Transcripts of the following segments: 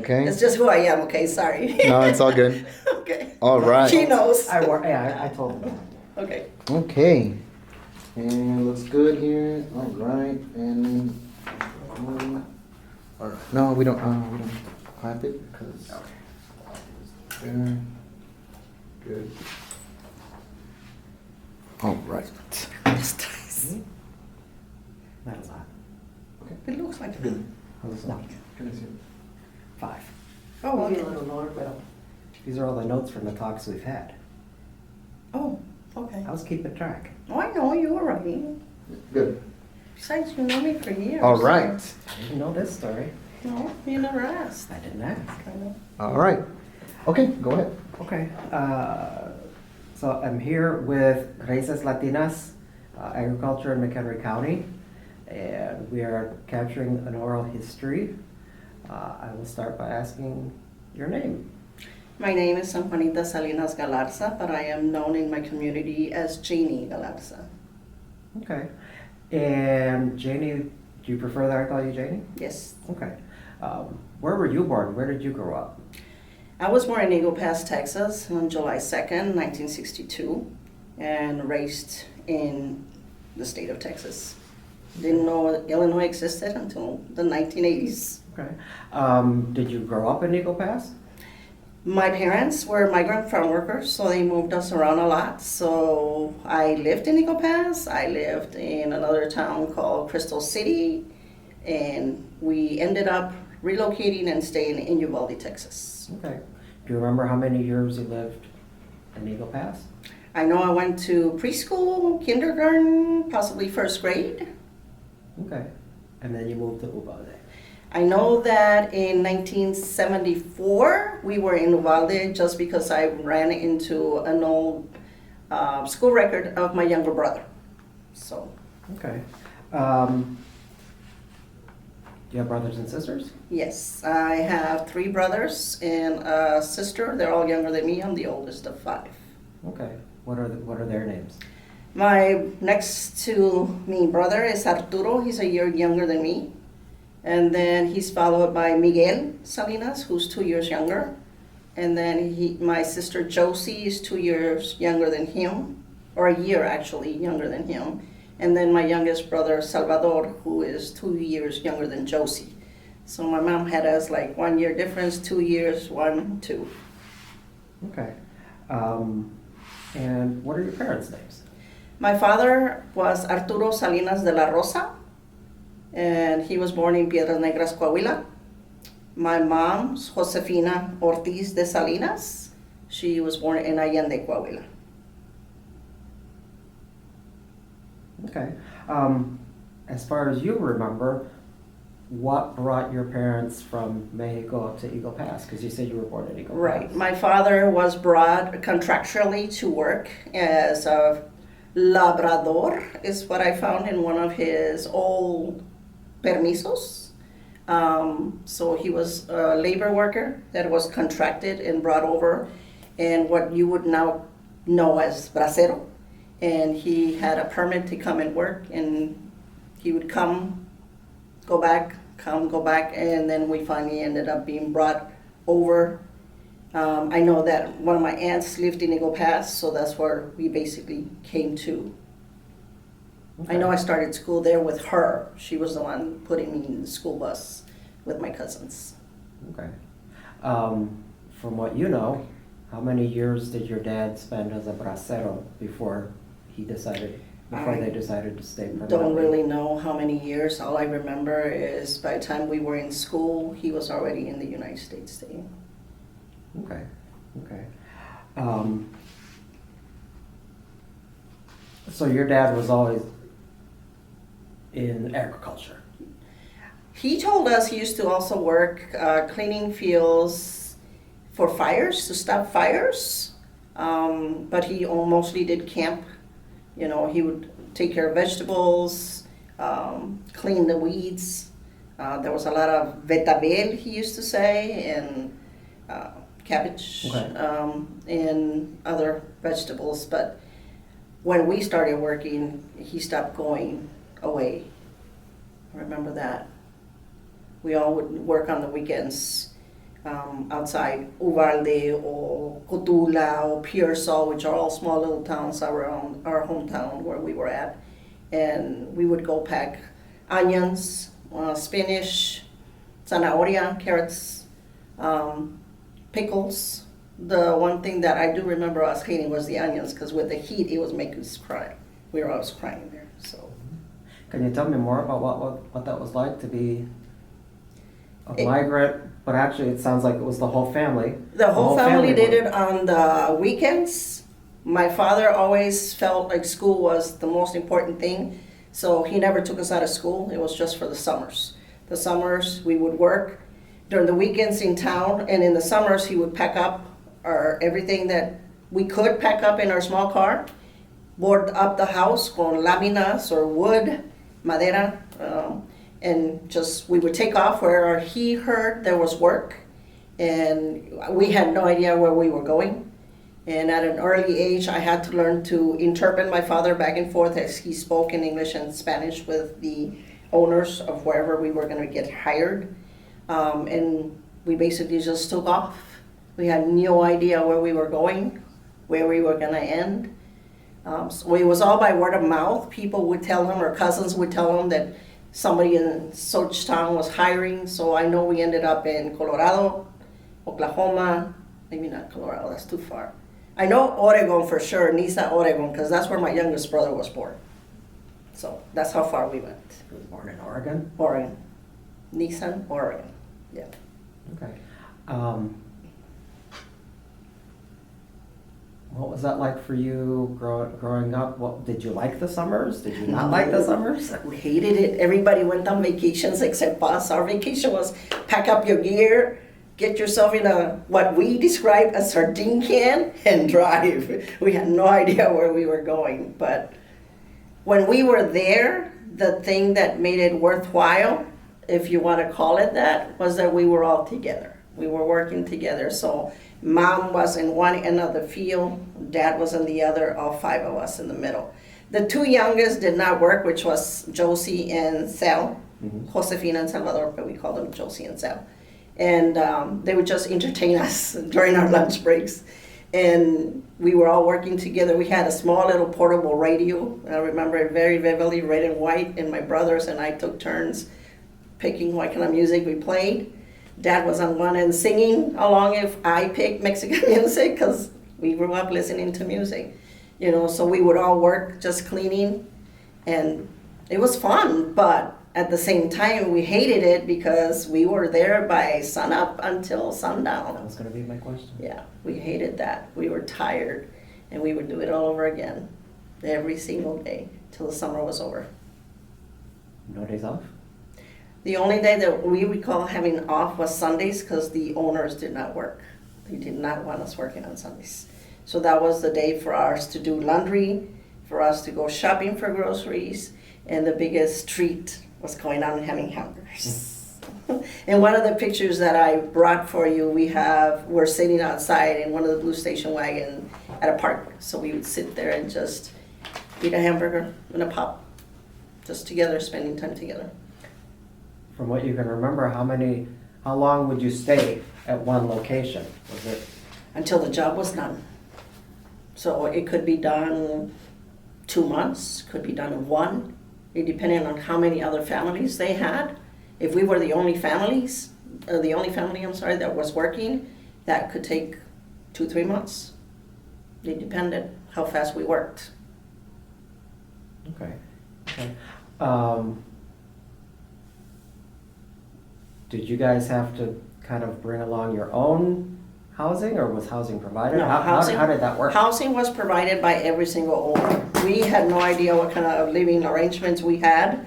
Okay. It's just who I am, okay? Sorry. No, it's all good. Okay. All right. She knows. I told him. Okay. Okay. And looks good here. All right. And all right. No, we don't clap it because. There. Good. All right. It's nice. Not a lot. It looks like Good. How's this No. sound? Can I see it? 5. Oh, Maybe okay. a little lower, but these are all the notes from the talks we've had. Oh, okay. I was keeping track. Oh, I know you were writing. Good. Besides, you know me for years. All right. I didn't know this story. No, you never asked. I didn't ask. I know. All right. Okay, go ahead. Okay. So I'm here with Raíces Latinas Agriculture in McHenry County, and we are capturing an oral history. I will start by asking your name. My name is San Juanita Salinas Galarza, but I am known in my community as Janie Galarza. Okay. And Janie, do you prefer that I call you Janie? Yes. Okay. Where were you born? Where did you grow up? I was born in Eagle Pass, Texas on July 2nd, 1962, and raised in the state of Texas. Didn't know Illinois existed until the 1980s. Okay. Did you grow up in Eagle Pass? My parents were migrant farm workers, so they moved us around a lot. So I lived in Eagle Pass. I lived in another town called Crystal City, and we ended up relocating and staying in Uvalde, Texas. Okay. Do you remember how many years you lived in Eagle Pass? I know I went to preschool, kindergarten, possibly first grade. Okay. And then you moved to Uvalde. I know that in 1974 we were in Uvalde just because I ran into an old school record of my younger brother. So, Okay. Do you have brothers and sisters? yes, I have 3 brothers and a sister. They're all younger than me. I'm the oldest of 5. Okay. What are their names? My next to me brother is Arturo. He's a year younger than me. And then he's followed by Miguel Salinas, who's 2 years younger. And then my sister Josie is 2 years younger than him, or a year actually younger than him. And then my youngest brother Salvador, who is 2 years younger than Josie. So my mom had us like 1 year difference, 2 years, 1, 2. Okay. And what are your parents' names? My father was Arturo Salinas de la Rosa, and he was born in Piedras Negras, Coahuila. My mom's Josefina Ortiz de Salinas. She was born in Allende, Coahuila. Okay. As far as you remember, what brought your parents from Mexico to Eagle Pass? Because you said you were born in Eagle Right. Pass. My father was brought contractually to work as a labrador, is what I found in one of his old permisos. So he was a labor worker that was contracted and brought over, and what you would now know as bracero. And he had a permit to come and work, and he would come, go back, come, go back, and then we finally ended up being brought over. I know that one of my aunts lived in Eagle Pass, so that's where we basically came to. I know I started school there with her. She was the one putting me in the school bus with my cousins. Okay. From what you know, how many years did your dad spend as a bracero before they decided to stay permanently? Don't really know how many years. All I remember is by the time we were in school, he was already in the United States staying. Okay. Okay. So your dad was always in agriculture. He told us he used to also work cleaning fields for fires, to stop fires, but he mostly did camp. You know, he would take care of vegetables, clean the weeds. There was a lot of betabel, he used to say, and cabbage, Okay. and other vegetables. But when we started working, he stopped going away. I remember that. We all would work on the weekends. outside Uvalde or Cotula or Pearsall, which are all small little towns around our hometown where we were at. And we would go pack onions, spinach, zanahoria, carrots, pickles. The one thing that I do remember us hating was the onions, because with the heat, it was making us cry. We were always crying there, so. Can you tell me more about what that was like to be a It- migrant? But actually, it sounds like it was the whole family. The whole family did worked. it on the weekends. My father always felt like school was the most important thing, so he never took us out of school. It was just for the summers. The summers, we would work during the weekends in town, and in the summers, he would pack up everything that we could pack up in our small car, board up the house con láminas or wood, madera, and just we would take off where he heard there was work, and we had no idea where we were going. And at an early age, I had to learn to interpret my father back and forth as he spoke in English and Spanish with the owners of wherever we were going to get hired. And we basically just took off. We had no idea where we were going, where we were going to end. So it was all by word of mouth. People would tell him, or cousins would tell him that somebody in such town was hiring. So I know we ended up in Colorado, Oklahoma, maybe not Colorado, that's too far. I know Oregon for sure, Niza, Oregon, because that's where my youngest brother was born. So that's how far we went. He was born in Oregon. Oregon. Nissan, Oregon. Yeah. Okay. What was that like for you growing up? What did you like the summers? Did you not like the summers? We hated it. Everybody went on vacations except us. Our vacation was pack up your gear, get yourself in what we describe as sardine can, and drive. We had no idea where we were going. But when we were there, the thing that made it worthwhile, if you want to call it that, was that we were all together. We were working together. So Mom was in one end of the field, Dad was in the other, all five of us in the middle. The two youngest did not work, which was Josie and Sal, Josefina and Salvador, but we called them Josie and Sal. And they would just entertain us during our lunch breaks. And we were all working together. We had a small little portable radio. I remember it very vividly, red and white, and my brothers and I took turns picking what kind of music we played. Dad was on one end singing along if I picked Mexican music, because we grew up listening to music. You know, so we would all work just cleaning, and it was fun, but at the same time we hated it because we were there by sunup until sundown. That was going to be my question. Yeah, we hated that. We were tired, and we would do it all over again every single day till the summer was over. No days off? The only day that we recall having off was Sundays, because the owners did not work. They did not want us working on Sundays. So that was the day for us to do laundry, for us to go shopping for groceries, and the biggest treat was going out and having hamburgers. In one of the pictures that I brought for you, we're sitting outside in one of the blue station wagon at a park. So we would sit there and just eat a hamburger and a pop, just together, spending time together. From what you can remember, how long would you stay at one location? Was it? Until the job was done. So it could be done 2 months, could be done in 1. It depended on how many other families they had. If we were the only family, that was working, that could take 2-3 months. It depended how fast we worked. Okay. Did you guys have to kind of bring along your own housing, or was housing provided? No, How did that work? Housing was provided by every single owner. We had no idea what kind of living arrangements we had.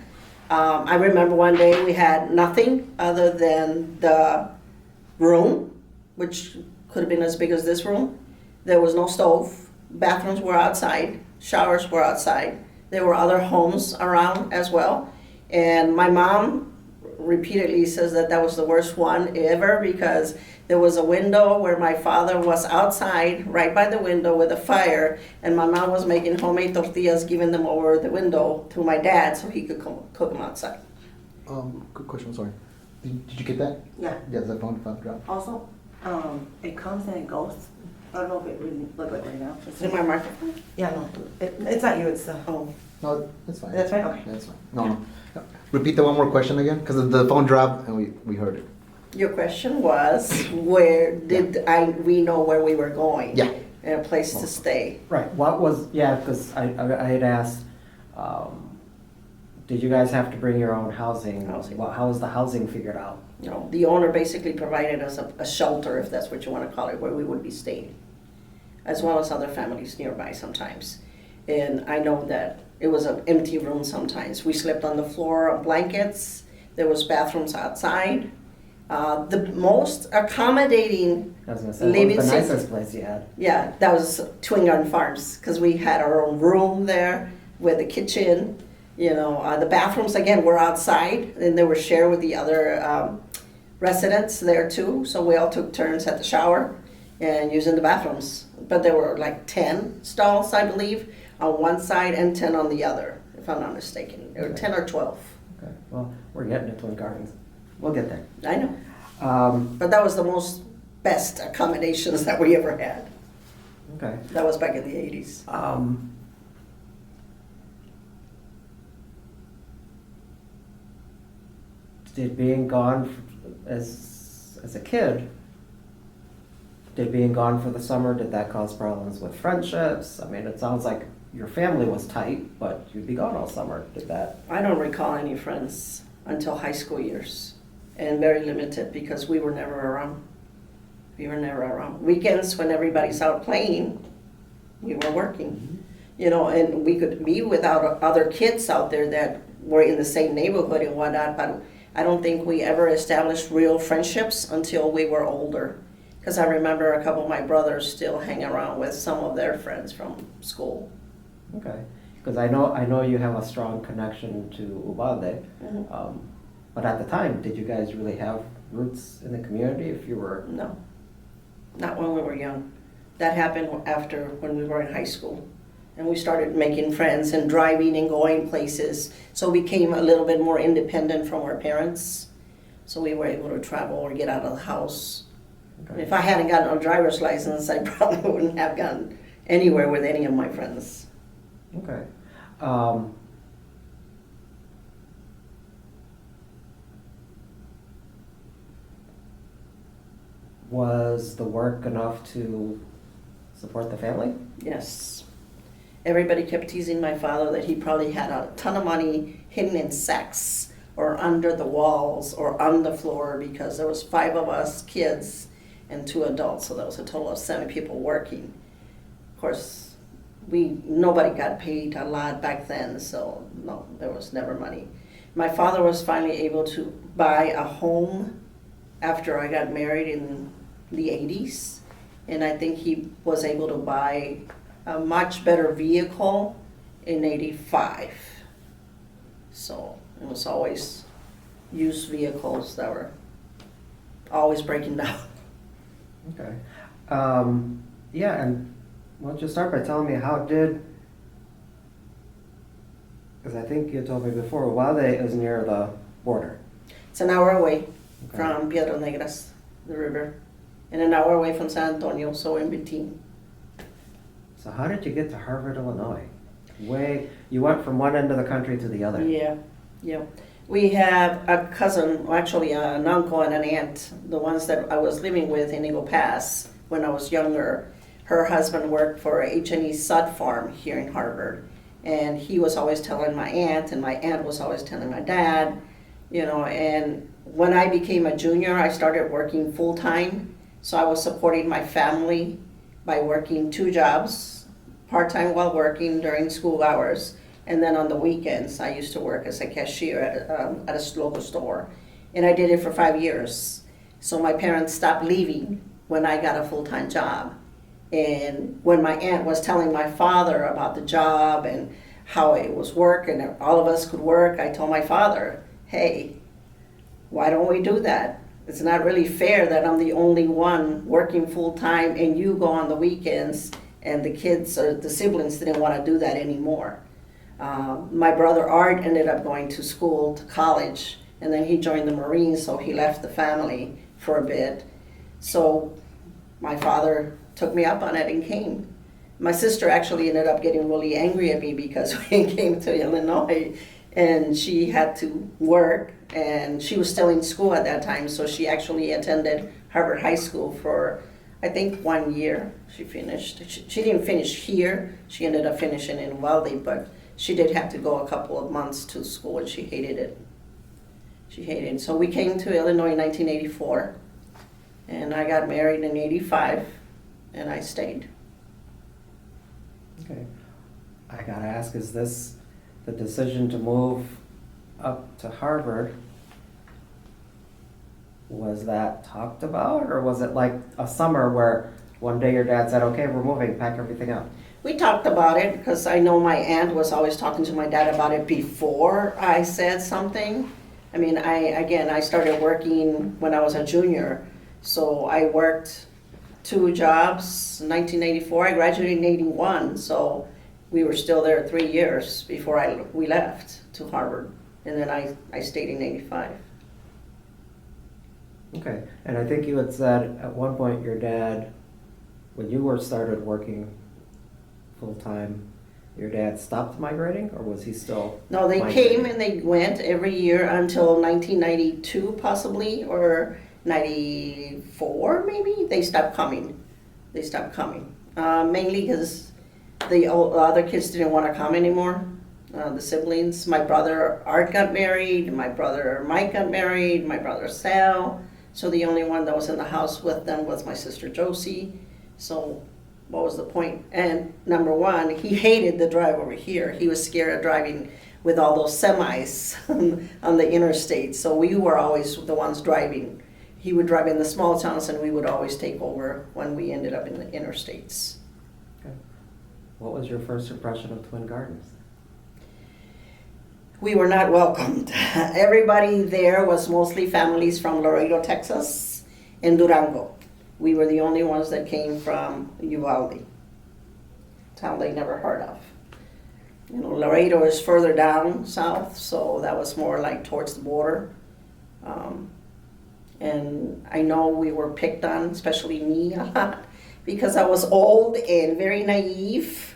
I remember one day we had nothing other than the room, which could have been as big as this room. There was no stove. Bathrooms were outside. Showers were outside. There were other homes around as well. And my mom repeatedly says that was the worst one ever, because there was a window where my father was outside right by the window with a fire, and my mom was making homemade tortillas, giving them over the window to my dad so he could cook them outside. Good question, sorry. Did you get that? Yeah. Yeah, the phone drop. Also, It comes and it goes. I don't know if it really look like right now. Is it my microphone? Yeah, no, it's not you, it's the. Oh, No, that's fine. That's fine, okay. That's fine. No. Repeat the one more question again, because the phone dropped and we heard it. your question was, where did we know where we were going? Yeah. And a place to stay. Right, what was, yeah, because I had asked, did you guys have to bring your own housing? Housing. Well, how was the housing figured out? You know, the owner basically provided us a shelter, if that's what you want to call it, where we would be staying, as well as other families nearby sometimes. And I know that it was an empty room sometimes. We slept on the floor on blankets. There was bathrooms outside. The most accommodating, I was gonna say, what Living was the sit- nicest place you had? yeah, that was Twin Garden Farms, because we had our own room there with the kitchen. You know, the bathrooms again were outside, and they were shared with the other residents there too. So we all took turns at the shower and using the bathrooms. But there were like 10 stalls, I believe, on one side and 10 on the other, if I'm not mistaken. There were Okay. 10 or 12. Okay, well, we're getting to Twin Gardens. We'll get there. I know. But that was the most best accommodations that we ever had. Okay. That was back in the 80s. Did being gone as a kid, did being gone for the summer, did that cause problems with friendships? I mean, it sounds like your family was tight, but you'd be gone all summer. Did that? I don't recall any friends until high school years, and very limited because we were never around. We were never around. Weekends when everybody's out playing, we were working. You know, and we could be without other kids out there that were in the same neighborhood and whatnot, but I don't think we ever established real friendships until we were older. Because I remember a couple of my brothers still hang around with some of their friends from school. Okay. Because I know you have a strong connection to Uvalde. Mhm. But at the time, did you guys really have roots in the community if you were? No, not when we were young. That happened after when we were in high school. And we started making friends and driving and going places. So we became a little bit more independent from our parents. So we were able to travel or get out of the house. Okay. If I hadn't gotten a driver's license, I probably wouldn't have gone anywhere with any of my friends. Okay. Was the work enough to support the family? Yes. Everybody kept teasing my father that he probably had a ton of money hidden in sacks or under the walls or on the floor because there was 5 of us kids and 2 adults, so that was a total of 7 people working. Of course, nobody got paid a lot back then, so no, there was never money. My father was finally able to buy a home after I got married in the 80s, and I think he was able to buy a much better vehicle in 85. So it was always used vehicles that were always breaking down. Okay. Yeah, and why don't you start by telling me how did, because I think you told me before, Uvalde is near the border. It's an hour away Okay. from Piedras Negras, the river, and an hour away from San Antonio, so in between. So how did you get to Harvard, Illinois? You went from one end of the country to the other. Yeah. We have a cousin, or actually an uncle and an aunt, the ones that I was living with in Eagle Pass when I was younger. Her husband worked for H&E Sud Farm here in Harvard, and he was always telling my aunt, and my aunt was always telling my dad, you know, and when I became a junior, I started working full-time, so I was supporting my family by working 2 jobs, part-time while working during school hours, and then on the weekends, I used to work as a cashier at a local store. And I did it for 5 years. So my parents stopped leaving when I got a full-time job. And when my aunt was telling my father about the job and how it was work and all of us could work, I told my father, hey, why don't we do that? It's not really fair that I'm the only one working full-time and you go on the weekends and the kids or the siblings didn't want to do that anymore. My brother Art ended up going to school, to college, and then he joined the Marines, so he left the family for a bit. So my father took me up on it and came. My sister actually ended up getting really angry at me because we came to Illinois and she had to work and she was still in school at that time, so she actually attended Harvard High School for I think 1 year. She finished. She didn't finish here. She ended up finishing in Uvalde, but she did have to go a couple of months to school and she hated it. She hated it. So we came to Illinois in 1984 and I got married in 85 and I stayed. Okay. I gotta ask, is this the decision to move up to Harvard? Was that talked about, or was it like a summer where one day your dad said, okay, we're moving, pack everything up? We talked about it because I know my aunt was always talking to my dad about it before I said something. I mean, I started working when I was a junior, so I worked 2 jobs in 1984. I graduated in 81, so we were still there 3 years before we left to Harvard, and then I stayed in 85. Okay, and I think you had said at one point your dad, when you were started working full-time, your dad stopped migrating, or was he still No, they migrating? came and they went every year until 1992 possibly, or 94 maybe. They stopped coming. Mainly because the other kids didn't want to come anymore. The siblings. My brother Art got married. My brother Mike got married. My brother Sal. So the only one that was in the house with them was my sister Josie. So what was the point? And number one, he hated the drive over here. He was scared of driving with all those semis on the interstate. So we were always the ones driving. He would drive in the small towns and we would always take over when we ended up in the interstates. Okay. What was your first impression of Twin Gardens? We were not welcomed. Everybody there was mostly families from Laredo, Texas, and Durango. We were the only ones that came from Uvalde, town they never heard of. You know, Laredo is further down south, so that was more like towards the border. And I know we were picked on, especially me, a lot, because I was old and very naive.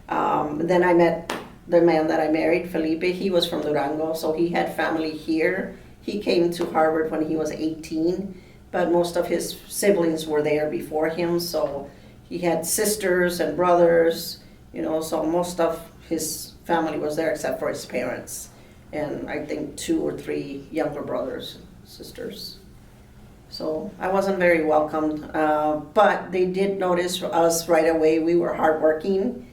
Then I met the man that I married, Felipe. He was from Durango, so he had family here. He came to Harvard when he was 18, but most of his siblings were there before him, so he had sisters and brothers, you know, so most of his family was there except for his parents, and I think 2 or 3 younger brothers and sisters. So I wasn't very welcomed, but they did notice us right away. We were hardworking.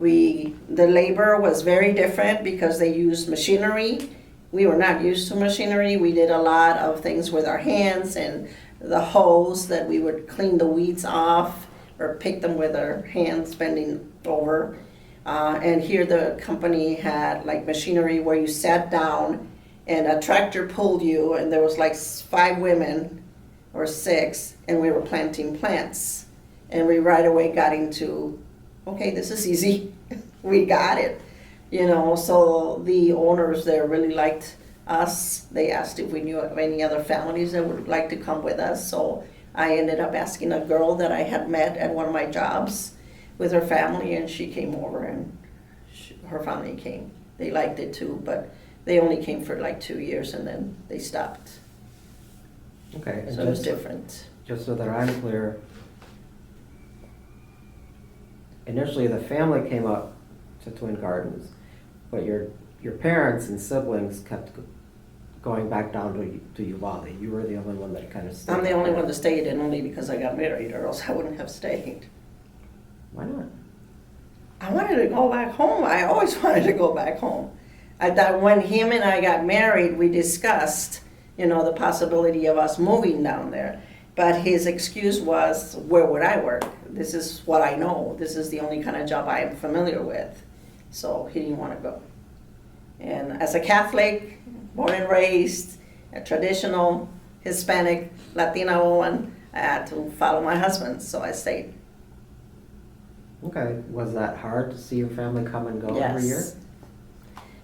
The labor was very different because they used machinery. We were not used to machinery. We did a lot of things with our hands and the hose that we would clean the weeds off or pick them with our hands bending over. And here the company had like machinery where you sat down and a tractor pulled you and there was like 5 women or 6 and we were planting plants. And we right away got into, okay, this is easy. We got it. You know, so the owners there really liked us. They asked if we knew of any other families that would like to come with us. So I ended up asking a girl that I had met at one of my jobs with her family, and she came over and her family came. They liked it too, but they only came for like 2 years and then they stopped. Okay, and So it was different. just so that I'm clear, initially the family came up to Twin Gardens, but your parents and siblings kept going back down to Uvalde. You were the only one that kind of stayed. I'm the only one that stayed, and only because I got married, or else I wouldn't have stayed. Why not? I wanted to go back home. I always wanted to go back home. I thought when him and I got married, we discussed, you know, the possibility of us moving down there. But his excuse was, where would I work? This is what I know. This is the only kind of job I am familiar with. So he didn't want to go. And as a Catholic, born and raised, a traditional Hispanic Latina woman, I had to follow my husband, so I stayed. Okay, was that hard to see your family come and go every year?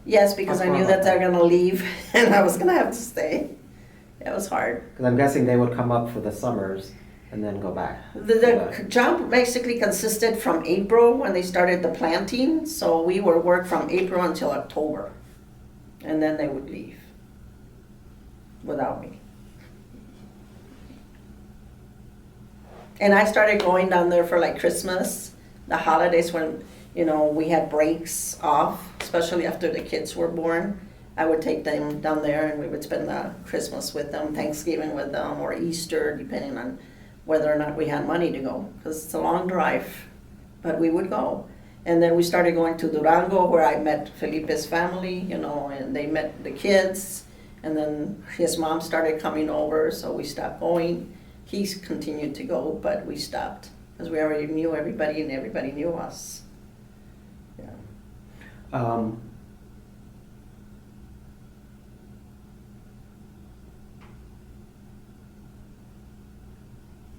Yes, because I knew that they're gonna leave and I was gonna have to stay. It was hard. Because I'm guessing they would come up for the summers and then go back. The job basically consisted from April when they started the planting, so we would work from April until October. And then they would leave without me. And I started going down there for like Christmas, the holidays when, we had breaks off, especially after the kids were born. I would take them down there and we would spend the Christmas with them, Thanksgiving with them, or Easter, depending on whether or not we had money to go, because it's a long drive, but we would go. And then we started going to Durango, where I met Felipe's family, and they met the kids. And then his mom started coming over, so we stopped going. He's continued to go, but we stopped because we already knew everybody and everybody knew us. Yeah.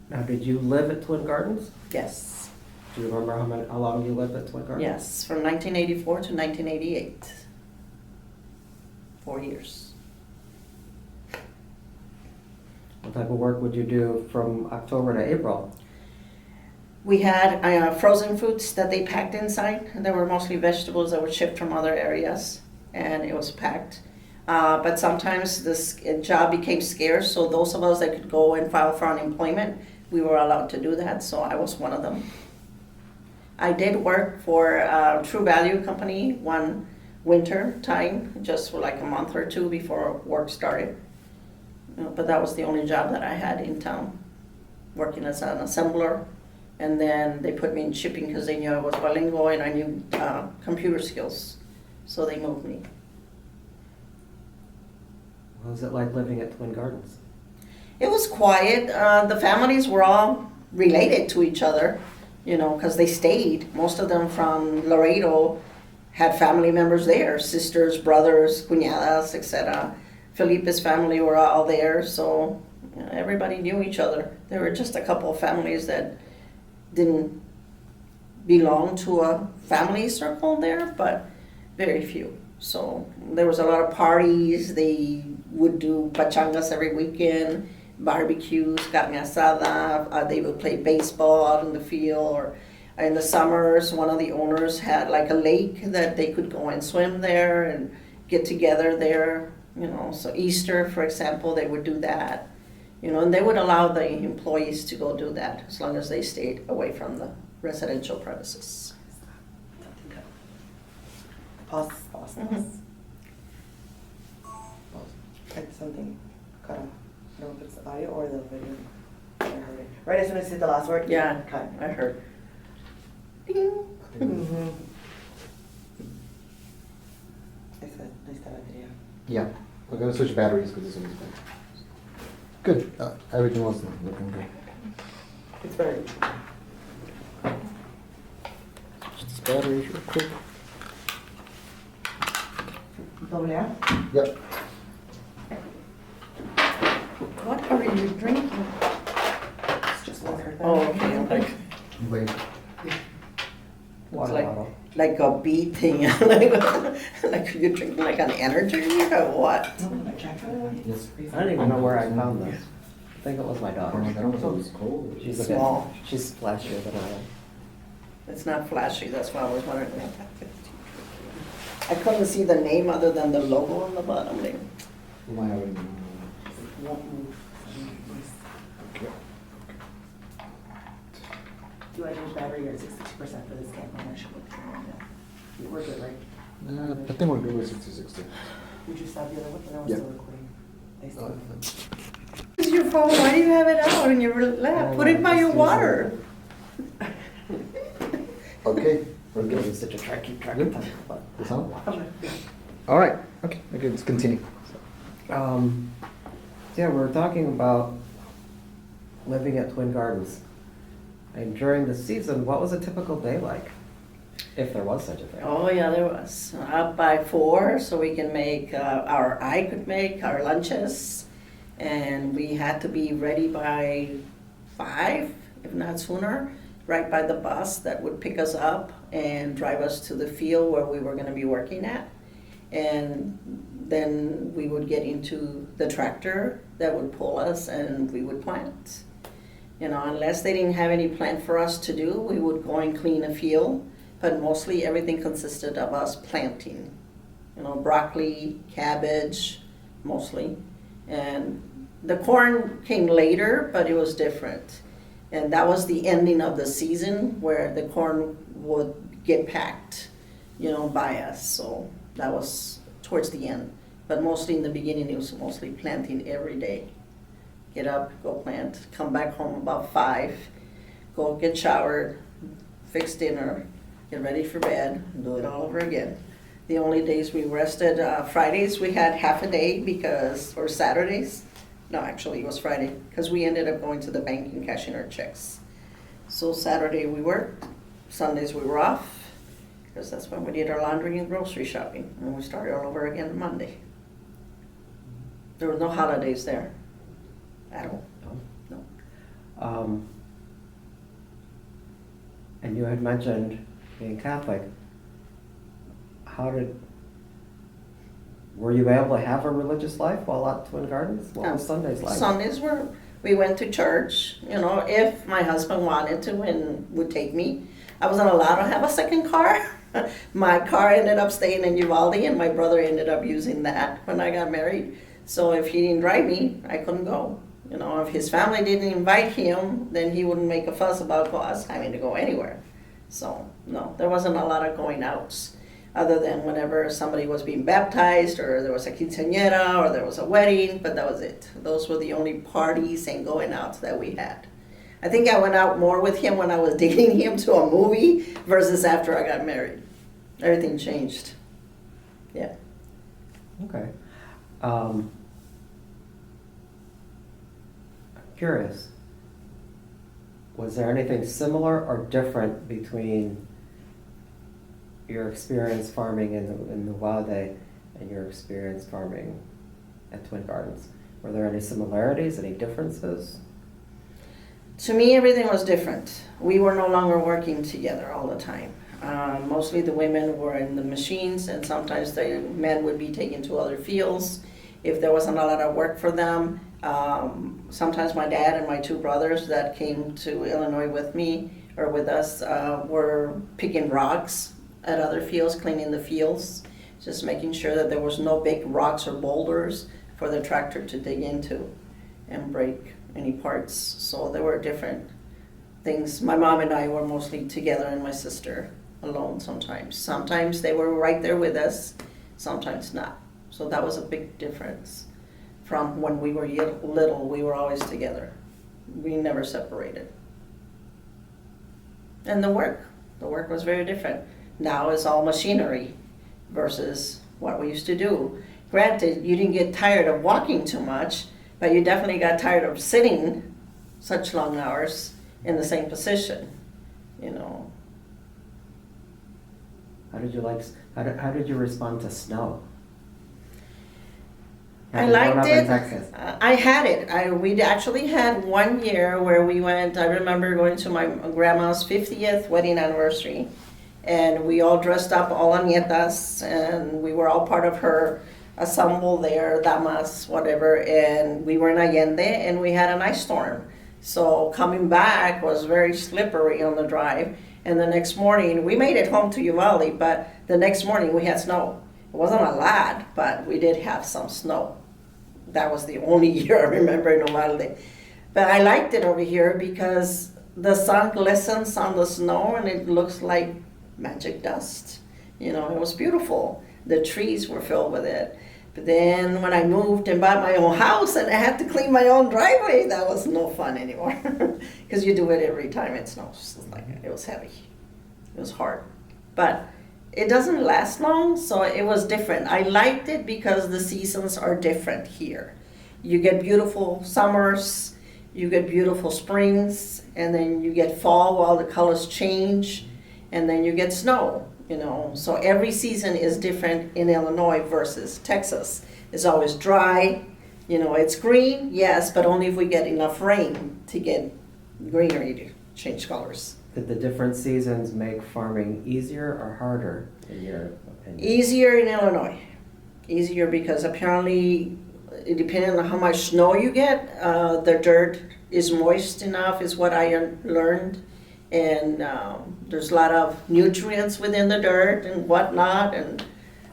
Now, did you live at Twin Gardens? Yes. Do you remember how long you lived at Twin Gardens? Yes, from 1984 to 1988. 4 years. What type of work would you do from October to April? We had frozen foods that they packed inside. They were mostly vegetables that were shipped from other areas, and it was packed. But sometimes this job became scarce, so those of us that could go and file for unemployment, we were allowed to do that, so I was one of them. I did work for True Value Company one winter time, just for like a month or two before work started. But that was the only job that I had in town, working as an assembler. And then they put me in shipping because they knew I was bilingual and I knew computer skills. So they moved me. What was it like living at Twin Gardens? It was quiet. The families were all related to each other, because they stayed. Most of them from Laredo had family members there, sisters, brothers, cuñadas, etc. Felipe's family were all there, so everybody knew each other. There were just a couple of families that didn't belong to a family circle there, but very few. So there was a lot of parties. They would do pachangas every weekend, barbecues, carne asada. They would play baseball out in the field, or in the summers, one of the owners had like a lake that they could go and swim there and get together there. So Easter, for example, they would do that. And they would allow the employees to go do that as long as they stayed away from the residential premises. Pause. Mhm. Like something cut off. I don't know if it's the audio or the video. I heard it. Right as soon as you said the last word? Yeah, Cut. I heard. Ding. Mm-hmm. It's a nice video. Yeah, we're gonna switch batteries because this one's bad. Good, everything else is looking good. It's very. Switch these batteries real quick. Doble A? Yep. What are you drinking? It's just water. Oh, okay. I'm like, Wait. Water like- bottle. like a beat thing, like you're drinking like an energy drink or what? Yes. I don't even know where I found this. I think it was my I daughter. don't know if it was cold. She's a Small. bit, she's flashier than I am. It's not flashy, that's why I was wondering. I couldn't see the name other than the logo on the bottom there. You might have it. Won't move. Okay. Do I change battery or 60% for this camera? I should look at it. We're good, right? I think we're good with 60-60. Would you stop the other one? No, Yeah. still recording. They still. Where's your phone? Why do you have it out in your lap? Put it by your water. Okay, we're We're good. such a try keep track Good. of time. But, The sound? All right, okay, let's continue. yeah, we're talking about living at Twin Gardens. And during the season, what was a typical day like? If there was such a thing. Oh yeah, there was. Up by 4, so we can make I could make our lunches, and we had to be ready by 5, if not sooner, right by the bus that would pick us up and drive us to the field where we were going to be working at. And then we would get into the tractor that would pull us and we would plant. Unless they didn't have any plan for us to do, we would go and clean a field. But mostly everything consisted of us planting. Broccoli, cabbage, mostly. And the corn came later, but it was different. And that was the ending of the season where the corn would get packed, by us. So that was towards the end. But mostly in the beginning, it was mostly planting every day. Get up, go plant, come back home about 5, go get showered, fix dinner, get ready for bed, do it all over again. The only days we rested, Fridays we had half a day or Saturdays. No, actually it was Friday, because we ended up going to the bank and cashing our checks. So Saturday we worked, Sundays we were off, because that's when we did our laundry and grocery shopping. And we started all over again Monday. There were no holidays there at all. No. And you had mentioned being Catholic. Were you able to have a religious life while at Twin Gardens? What was Sundays like? Sundays we went to church, if my husband wanted to and would take me. I wasn't allowed to have a second car. My car ended up staying in Uvalde and my brother ended up using that when I got married. So if he didn't drive me, I couldn't go. If his family didn't invite him, then he wouldn't make a fuss about us having to go anywhere. So no, there wasn't a lot of going outs, other than whenever somebody was being baptized or there was a quinceañera or there was a wedding, but that was it. Those were the only parties and going outs that we had. I think I went out more with him when I was dating him to a movie versus after I got married. Everything changed. Yeah. Okay. I'm curious, was there anything similar or different between your experience farming in Uvalde and your experience farming at Twin Gardens? Were there any similarities, any differences? To me, everything was different. We were no longer working together all the time. Mostly the women were in the machines, and sometimes the men would be taken to other fields if there wasn't a lot of work for them. Sometimes my dad and my 2 brothers that came to Illinois with me or with us were picking rocks at other fields, cleaning the fields, just making sure that there was no big rocks or boulders for the tractor to dig into and break any parts. So there were different things. My mom and I were mostly together and my sister alone sometimes. Sometimes they were right there with us, sometimes not. So that was a big difference. From when we were little, we were always together. We never separated. And the work was very different. Now it's all machinery versus what we used to do. Granted, you didn't get tired of walking too much, but you definitely got tired of sitting such long hours in the same position, How did you respond to snow? I liked Growing up it. in Texas. I had it. We actually had one year where we went. I remember going to my grandma's 50th wedding anniversary, and we all dressed up, all nietas, and we were all part of her ensemble there, damas, whatever. And we were in Allende, and we had an ice storm. So coming back was very slippery on the drive. And the next morning, we made it home to Uvalde, but the next morning we had snow. It wasn't a lot, but we did have some snow. That was the only year I remember in Uvalde. But I liked it over here because the sun glistens on the snow and it looks like magic dust. It was beautiful. The trees were filled with it. But then when I moved and bought my own house and I had to clean my own driveway, that was no fun anymore. Because you do it every time it snows. It was heavy. It was hard. But it doesn't last long, so it was different. I liked it because the seasons are different here. You get beautiful summers, you get beautiful springs, and then you get fall while the colors change, and then you get snow. So every season is different in Illinois versus Texas. It's always dry, it's green, yes, but only if we get enough rain to get greenery to change colors. Did the different seasons make farming easier or harder, in your opinion? Easier in Illinois. Easier because apparently, depending on how much snow you get, the dirt is moist enough, is what I learned. And there's a lot of nutrients within the dirt and whatnot. And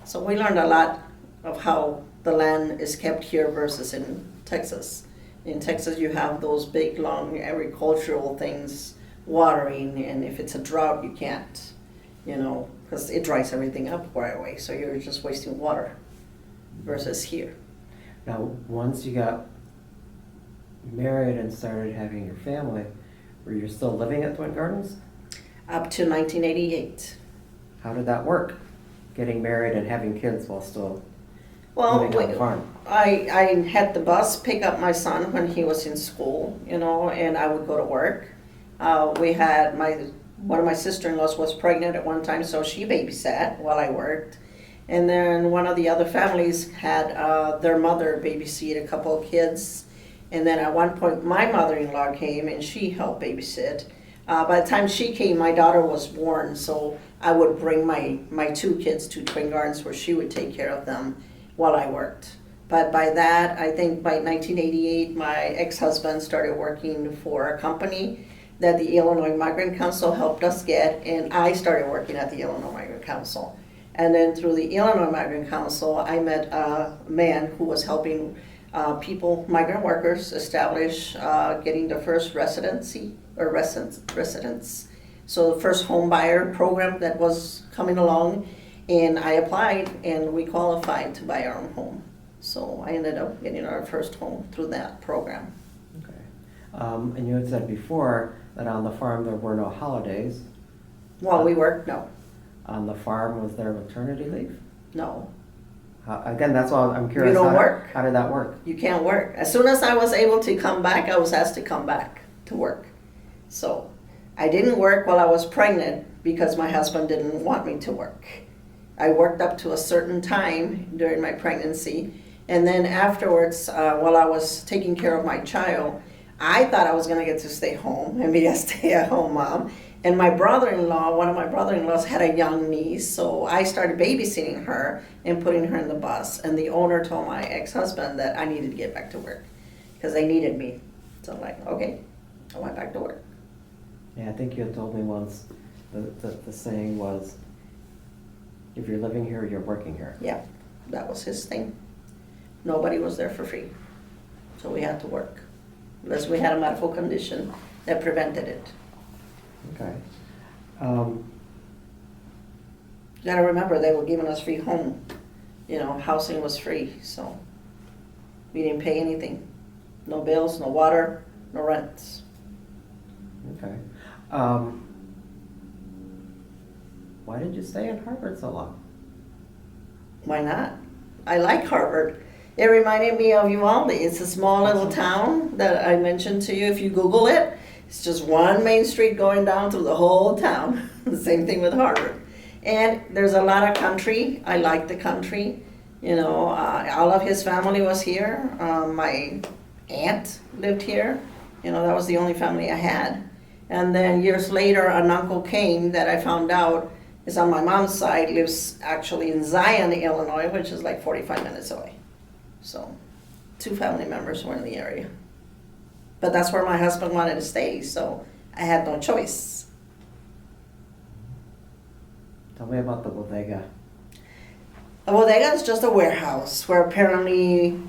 so we learned a lot of how the land is kept here versus in Texas. In Texas, you have those big, long agricultural things watering, and if it's a drought, you can't, because it dries everything up right away. So you're just wasting water versus here. Now, once you got married and started having your family, were you still living at Twin Gardens? Up to 1988. How did that work? Getting married and having kids while still Well, living on the farm? I had the bus pick up my son when he was in school, and I would go to work. We had one of my sister-in-laws was pregnant at one time, so she babysat while I worked. And then one of the other families had their mother babysit a couple of kids. And then at one point, my mother-in-law came and she helped babysit. By the time she came, my daughter was born, so I would bring my two kids to Twin Gardens where she would take care of them while I worked. But by that, I think by 1988, my ex-husband started working for a company that the Illinois Migrant Council helped us get, and I started working at the Illinois Migrant Council. And then through the Illinois Migrant Council, I met a man who was helping migrant workers, establish getting the first residency or residence. So the first home buyer program that was coming along, and I applied and we qualified to buy our own home. So I ended up getting our first home through that program. Okay. And you had said before that on the farm there were no holidays. While we worked, no. On the farm, was there maternity leave? No. Again, that's all I'm curious. You don't work. How did that work? You can't work. As soon as I was able to come back, I was asked to come back to work. So I didn't work while I was pregnant because my husband didn't want me to work. I worked up to a certain time during my pregnancy, and then afterwards, while I was taking care of my child, I thought I was going to get to stay home and be a stay-at-home mom. And my brother-in-law, one of my brother-in-laws had a young niece, so I started babysitting her and putting her in the bus. And the owner told my ex-husband that I needed to get back to work because they needed me. So I'm like, okay, I went back to work. Yeah, I think you had told me once the saying was, if you're living here, you're working here. Yeah, that was his thing. Nobody was there for free, so we had to work. Unless we had a medical condition that prevented it. Okay. You gotta remember, they were giving us free home. Housing was free, so we didn't pay anything. No bills, no water, no rents. Okay. Why did you stay in Harvard so long? Why not? I like Harvard. It reminded me of Uvalde. It's a small little town that I mentioned to you. If you Google it, it's just one main street going down through the whole town. The same thing with Harvard. And there's a lot of country. I like the country. All of his family was here. My aunt lived here. That was the only family I had. And then years later, an uncle came that I found out is on my mom's side, lives actually in Zion, Illinois, which is like 45 minutes away. So 2 family members were in the area. But that's where my husband wanted to stay, so I had no choice. Tell me about the bodega. A bodega is just a warehouse where apparently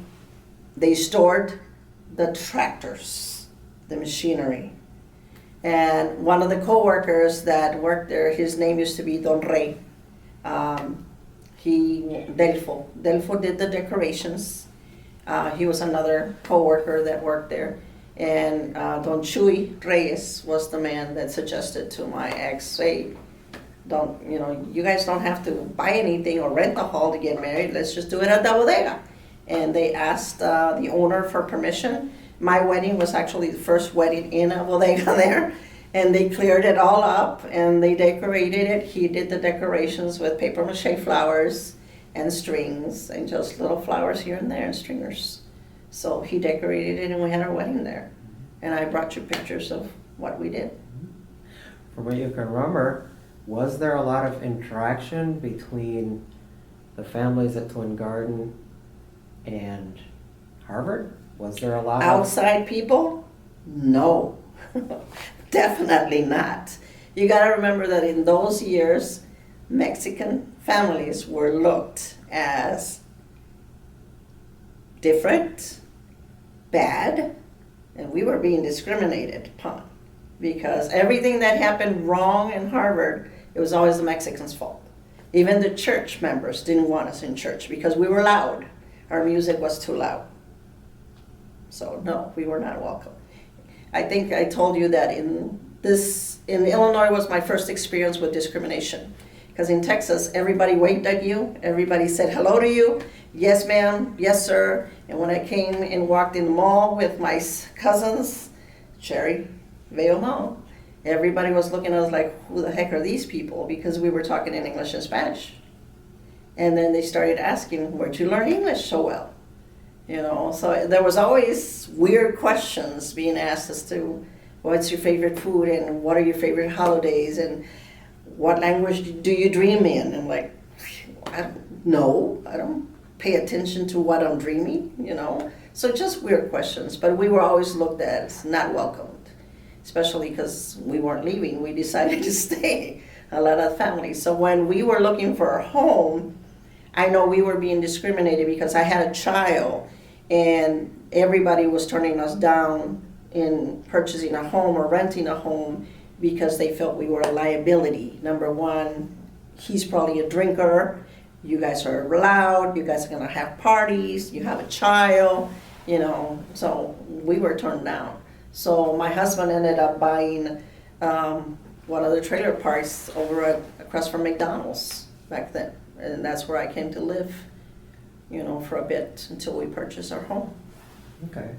they stored the tractors, the machinery. And one of the co-workers that worked there, his name used to be Don Rey. Delfo did the decorations. He was another co-worker that worked there. And Don Chuy Reyes was the man that suggested to my ex, hey, you guys don't have to buy anything or rent a hall to get married. Let's just do it at the bodega. And they asked the owner for permission. My wedding was actually the first wedding in a bodega there. And they cleared it all up and they decorated it. He did the decorations with paper mache flowers and strings and just little flowers here and there and stringers. So he decorated it and we had our wedding there. And I brought you pictures of what we did. From what you can remember, was there a lot of interaction between the families at Twin Garden and Harvard? Was there a lot Outside people? No, definitely not. You got to remember that in those years, Mexican families were looked as different, bad, and we were being discriminated upon because everything that happened wrong in Harvard, it was always the Mexicans' fault. Even the church members didn't want us in church because we were loud. Our music was too loud. So no, we were not welcome. I think I told you that in Illinois was my first experience with discrimination. Because in Texas, everybody waved at you, everybody said hello to you, yes ma'am, yes sir. And when I came and walked in the mall with my cousins, Cherry, Veo Mall, everybody was looking at us like, who the heck are these people? Because we were talking in English and Spanish. And then they started asking, where'd you learn English so well? You know, so there was always weird questions being asked as to what's your favorite food and what are your favorite holidays and what language do you dream in? And like, I don't pay attention to what I'm dreaming, you know. So just weird questions, but we were always looked at as not welcomed, especially because we weren't leaving. We decided to stay, a lot of families. So when we were looking for a home, I know we were being discriminated because I had a child and everybody was turning us down in purchasing a home or renting a home because they felt we were a liability. Number one, he's probably a drinker, you guys are loud, you guys are gonna have parties, you have a child, you know, so we were turned down. So my husband ended up buying one of the trailer parks across from McDonald's back then. And that's where I came to live, you know, for a bit until we purchased our home. Okay.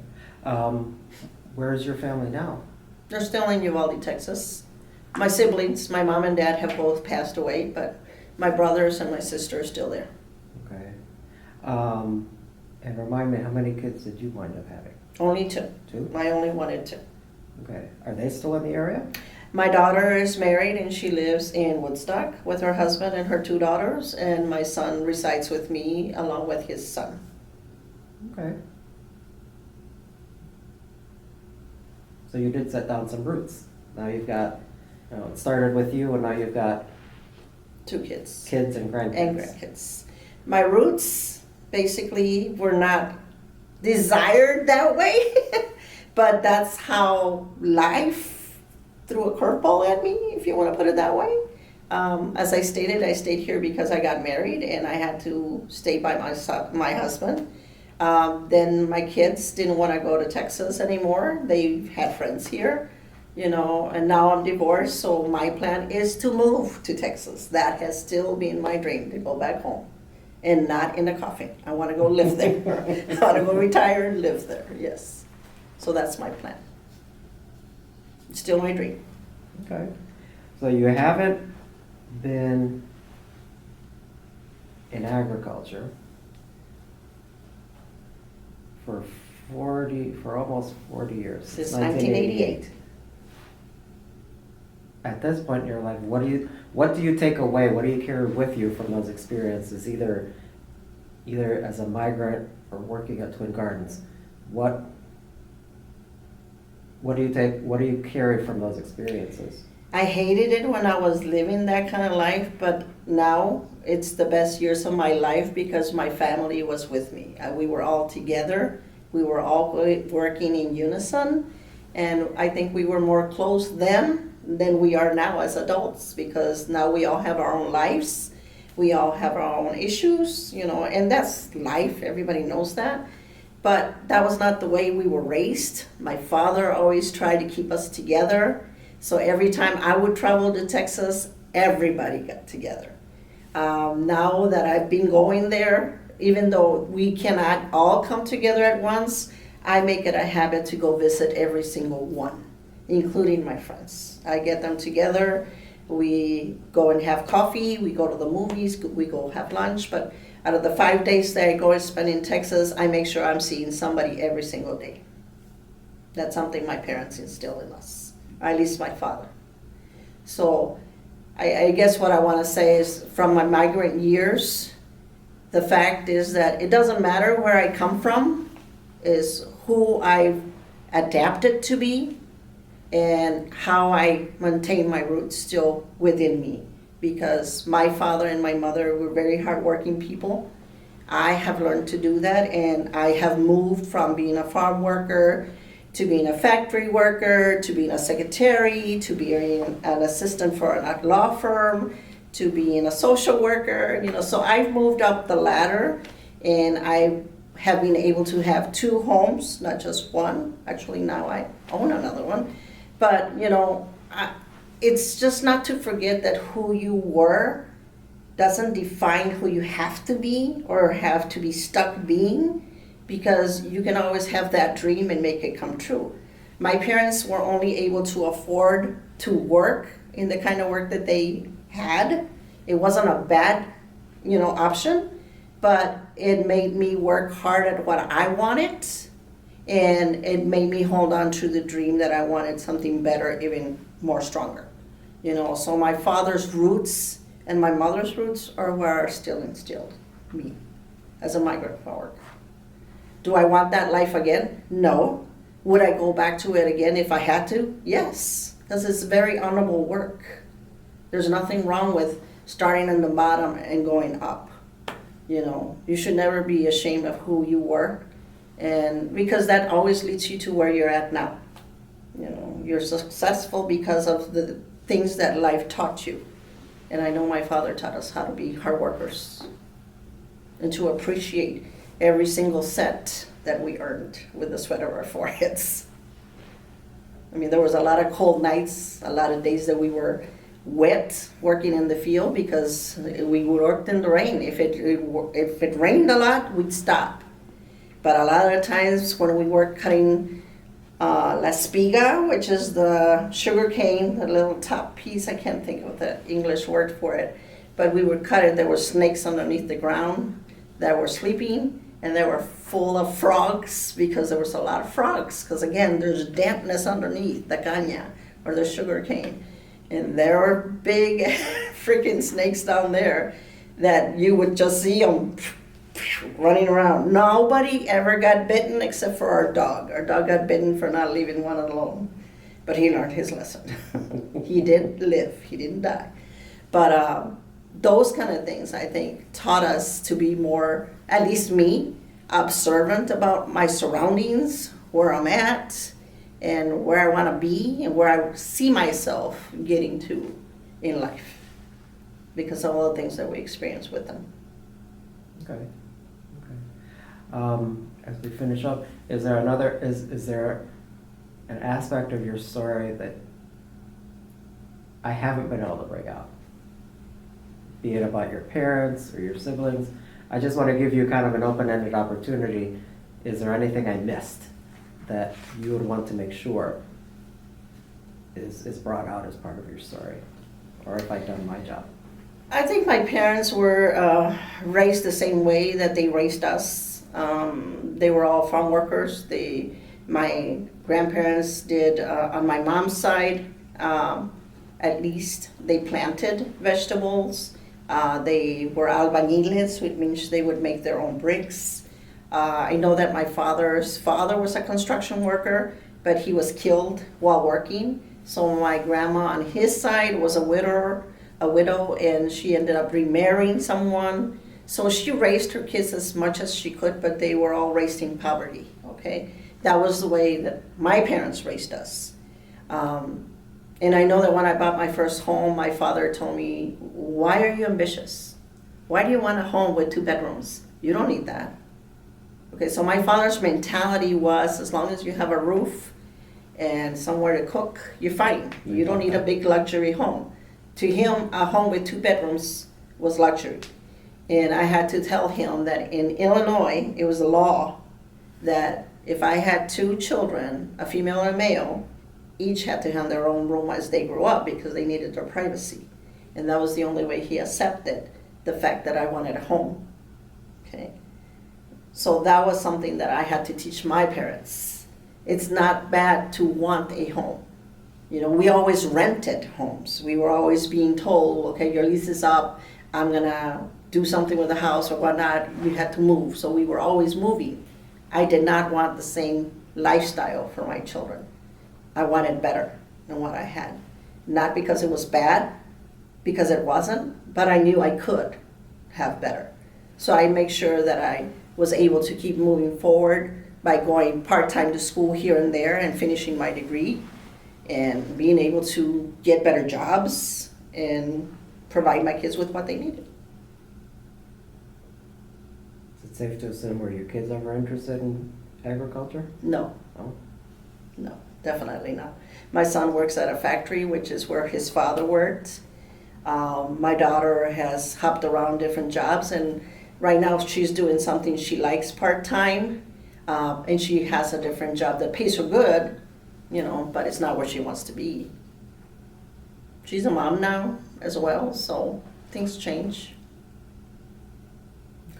Where's your family now? They're still in Uvalde, Texas. My siblings, my mom and dad have both passed away, but my brothers and my sister are still there. Okay. And remind me, how many kids did you wind up having? Only two. Two? I only wanted two. Okay. Are they still in the area? My daughter is married and she lives in Woodstock with her husband and her two daughters, and my son resides with me along with his son. Okay. So you did set down some roots. Now you've got, you know, it started with you and now you've got Two kids. kids and grandkids. And grandkids. My roots basically were not desired that way, but that's how life threw a curveball at me, if you want to put it that way. As I stated, I stayed here because I got married and I had to stay by my husband. Then my kids didn't want to go to Texas anymore. They had friends here, you know, and now I'm divorced, so my plan is to move to Texas. That has still been my dream, to go back home and not in a coffin. I want to go live there. I want to go retire and live there, yes. So that's my plan. It's still my dream. Okay. So you haven't been in agriculture for almost 40 years. Since 1988. At this point in your life, what do you take away? What do you carry with you from those experiences, either as a migrant or working at Twin Gardens? What do you carry from those experiences? I hated it when I was living that kind of life, but now it's the best years of my life because my family was with me. We were all together. We were all working in unison, and I think we were more close then than we are now as adults, because now we all have our own lives. We all have our own issues, you know, and that's life. Everybody knows that. But that was not the way we were raised. My father always tried to keep us together. So every time I would travel to Texas, everybody got together. Now that I've been going there, even though we cannot all come together at once, I make it a habit to go visit every single one, including my friends. I get them together, we go and have coffee, we go to the movies, we go have lunch, but out of the 5 days that I go and spend in Texas, I make sure I'm seeing somebody every single day. That's something my parents instilled in us, or at least my father. So I guess what I want to say is, from my migrant years, the fact is that it doesn't matter where I come from, is who I've adapted to be, and how I maintain my roots still within me. Because my father and my mother were very hardworking people. I have learned to do that, and I have moved from being a farm worker to being a factory worker, to being a secretary, to being an assistant for a law firm, to being a social worker, so I've moved up the ladder, and I have been able to have 2 homes, not just one. Actually, now I own another one. But, it's just not to forget that who you were doesn't define who you have to be or have to be stuck being, because you can always have that dream and make it come true. My parents were only able to afford to work in the kind of work that they had. It wasn't a bad, option, but it made me work hard at what I wanted, and it made me hold on to the dream that I wanted something better, even more stronger. So my father's roots and my mother's roots are where are still instilled me as a migrant farmer. Do I want that life again? No. Would I go back to it again if I had to? Yes, because it's very honorable work. There's nothing wrong with starting in the bottom and going up. You should never be ashamed of who you were, and because that always leads you to where you're at now. You're successful because of the things that life taught you. And I know my father taught us how to be hard workers and to appreciate every single cent that we earned with the sweat of our foreheads. There was a lot of cold nights, a lot of days that we were wet working in the field because we worked in the rain. If it rained a lot, we'd stop. But a lot of times when we were cutting la espiga, which is the sugar cane, the little top piece, I can't think of the English word for it, but we would cut it. There were snakes underneath the ground that were sleeping, and they were full of frogs because there was a lot of frogs. Because again, there's dampness underneath the caña or the sugar cane, and there were big freaking snakes down there that you would just see them running around. Nobody ever got bitten except for our dog. Our dog got bitten for not leaving one alone, but he learned his lesson. He did live. He didn't die. But those kind of things, I think, taught us to be more, at least me, observant about my surroundings, where I'm at, and where I want to be, and where I see myself getting to in life because of all the things that we experience with them. Okay. As we finish up, is there an aspect of your story that I haven't been able to bring out? Be it about your parents or your siblings. I just want to give you kind of an open-ended opportunity. Is there anything I missed that you would want to make sure is brought out as part of your story? Or if I've done my job? I think my parents were raised the same way that they raised us. They were all farm workers. My grandparents did, on my mom's side, at least, they planted vegetables. They were albañiles, which means they would make their own bricks. I know that my father's father was a construction worker, but he was killed while working. So my grandma on his side was a widow, and she ended up remarrying someone. So she raised her kids as much as she could, but they were all raised in poverty, okay? That was the way that my parents raised us. And I know that when I bought my first home, my father told me, why are you ambitious? Why do you want a home with 2 bedrooms? You don't need that. Okay, so my father's mentality was, as long as you have a roof and somewhere to cook, you're fine. You don't need a big luxury home. To him, a home with 2 bedrooms was luxury. And I had to tell him that in Illinois, it was a law that if I had 2 children, a female and a male, each had to have their own room as they grew up because they needed their privacy. And that was the only way he accepted the fact that I wanted a home. Okay. So that was something that I had to teach my parents. It's not bad to want a home. We always rented homes. We were always being told, okay, your lease is up, I'm gonna do something with the house or whatnot, you had to move. So we were always moving. I did not want the same lifestyle for my children. I wanted better than what I had. Not because it was bad, because it wasn't, but I knew I could have better. So I make sure that I was able to keep moving forward by going part-time to school here and there and finishing my degree and being able to get better jobs and provide my kids with what they needed. Is it safe to assume were your kids ever interested in agriculture? No. No? No, definitely not. My son works at a factory, which is where his father worked. My daughter has hopped around different jobs, and right now she's doing something she likes part-time, and she has a different job that pays her good, you know, but it's not where she wants to be. She's a mom now as well, so things change.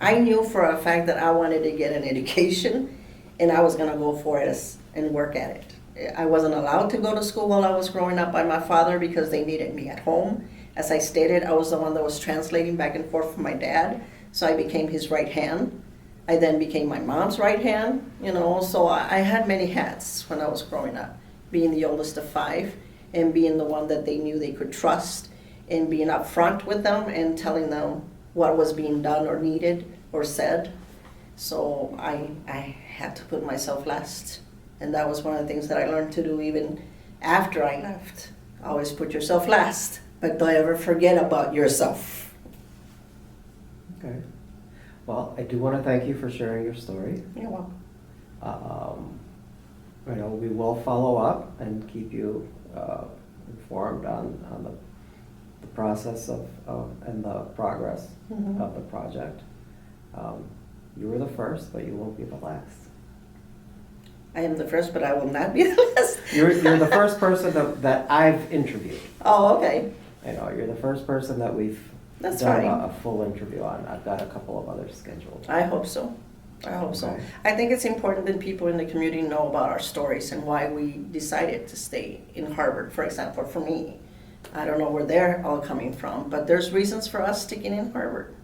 I knew for a fact that I wanted to get an education, and I was gonna go for it and work at it. I wasn't allowed to go to school while I was growing up by my father because they needed me at home. As I stated, I was the one that was translating back and forth for my dad, so I became his right hand. I then became my mom's right hand, you know, so I had many hats when I was growing up, being the oldest of 5 and being the one that they knew they could trust and being upfront with them and telling them what was being done or needed or said. So I had to put myself last. And that was one of the things that I learned to do even after I left. Always put yourself last, but don't ever forget about yourself. Okay. Well, I do want to thank you for sharing your story. You're welcome. You know, we will follow up and keep you informed on the process of and the progress Mhm. of the project. You were the first, but you won't be the last. I am the first, but I will not be the last. You're the first person that I've interviewed. Oh, okay. You know, you're the first person that we've That's done fine. a full interview on. I've got a couple of others scheduled. I hope so. I hope so. Okay. I think it's important that people in the community know about our stories and why we decided to stay in Harvard, for example, for me. I don't know where they're all coming from, but there's reasons for us sticking in Harvard.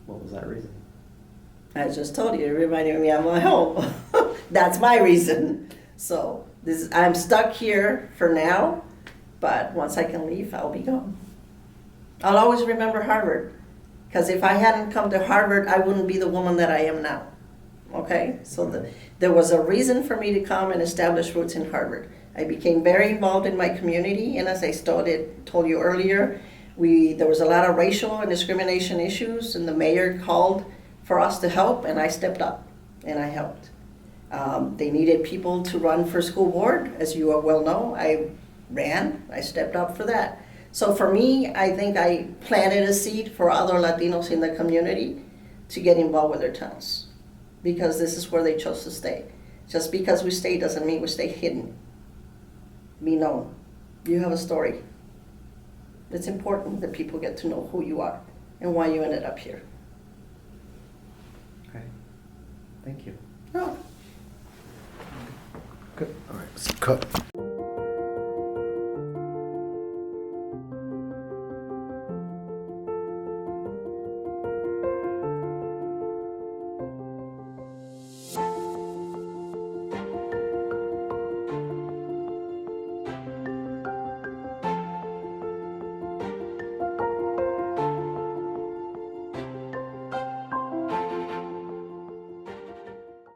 What was that reason? I just told you, it reminded me of my home. That's my reason. So I'm stuck here for now, but once I can leave, I'll be gone. I'll always remember Harvard, because if I hadn't come to Harvard, I wouldn't be the woman that I am now. Okay? So there was a reason for me to come and establish roots in Harvard. I became very involved in my community, and as I told you earlier, there was a lot of racial and discrimination issues, and the mayor called for us to help, and I stepped up, and I helped. They needed people to run for school board, as you well know. I ran, I stepped up for that. So for me, I think I planted a seed for other Latinos in the community to get involved with their towns, because this is where they chose to stay. Just because we stay doesn't mean we stay hidden. Be known. You have a story. It's important that people get to know who you are and why you ended up here. Okay. Thank you. Oh. Good. All right, let's cut.